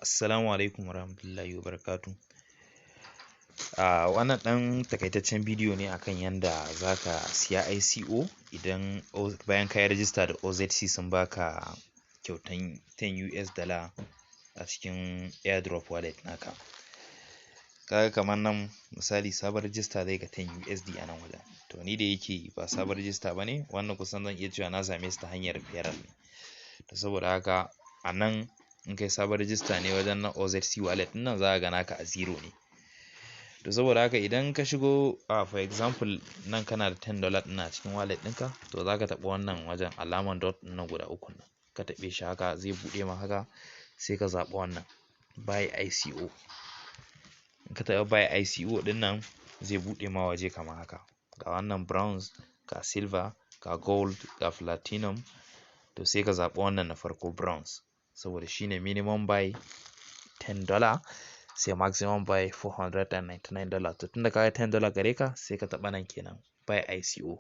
Assalamu alaikum warahmatullahi wabarakatuh. Wannan ɗan takaitaccen bidiyo ne akan yanda zaka siya ICO idan bayan ka yi rajista da OZC sun baka kyautan 10 US dollar a cikin airdrop wallet naka. Kaga kamar nan misali sabon rajista zai ga 10 USD a nan wajen. To ni da yake ba sabon rajista bane, wannan kusan zan iya cewa na same su ta hanyar referral ne. To saboda haka a nan in kai sabon rajista ne wajen na OZC wallet nan za ka ga naka a zero ne. To saboda haka idan ka shigo for example nan kana da $10 ɗin a cikin wallet ɗinka, to za ka taɓa wannan wajen alaman dot ɗin nan guda uku nan. Ka taɓe shi haka zai buɗe ma haka, sai ka zaɓi wannan buy ICO. In ka taɓa buy ICO ɗin nan zai buɗe ma waje kamar haka. Ga wannan bronze, ga silver, ga gold, ga platinum. To sai ka zaɓi wannan na farko bronze, saboda shine minimum buy $10 sai maximum buy $499. To tunda kaga $10 gare ka, sai ka taɓa nan kenan buy ICO.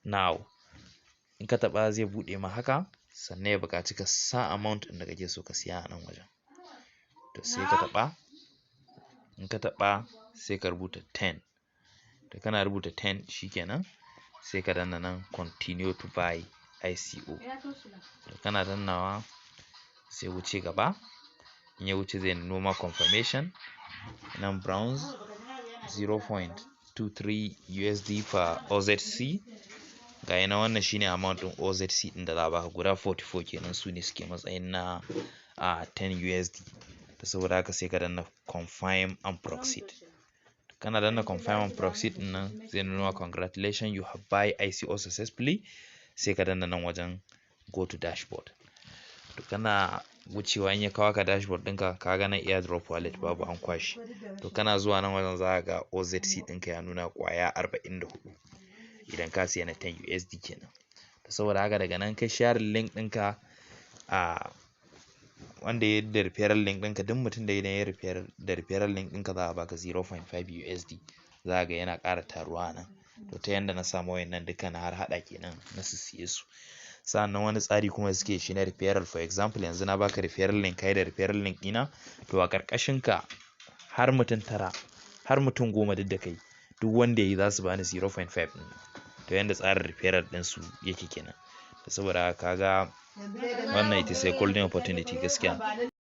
Now in ka taɓa zai buɗe ma haka, sannan ya buƙaci ka sa amount ɗin da kake so ka siya a nan wajen. To sai ka taɓa, in ka taɓa sai ka rubuta 10. To kana rubuta 10 shikenan, sai ka danna nan continue to buy ICO. To kana dannawa sai wuce gaba, in ya wuce zai nuno ma confirmation nan bronze 0.23 USD per OZC. Ga yana wannan shine amount ɗin OZC ɗin da za a baka guda 44 kenan, su ne suke matsayin na 10 USD. To saboda haka sai ka danna confirm and proceed. Kana danna confirm and proceed ɗin nan zai nuno ma congratulations you have buy ICO successfully. Sai ka danna nan wajen go to dashboard. To kana wucewa in ya kawo ka dashboard ɗinka, ka ga nan airdrop wallet babu an kwashi. To kana zuwa nan wajen za ka ga OZC ɗinka ya nuna ƙwaya 44 idan ka siya na 10 USD kenan. To saboda haka daga nan kai share link ɗinka wanda ya yi da referral link ɗinka, duk mutum da idan ya da referral link ɗinka za a baka 0.5 USD. Za ka ga yana ƙara taruwa nan. To ta yanda na samu wayannan duka na har haɗa kenan na siye su. Sa'annan wani tsari kuma suke shi na referral. For example yanzu na baka referral link, kai da referral link ɗina, to a ƙarƙashin ka har mutum 9 har mutum 10 duk da kai, duk wanda yayi za su bani 0.5 ɗin. To yanda tsarin referral ɗin su yake kenan. To saboda haka kaga wannan ita sai golden opportunity gaskiya.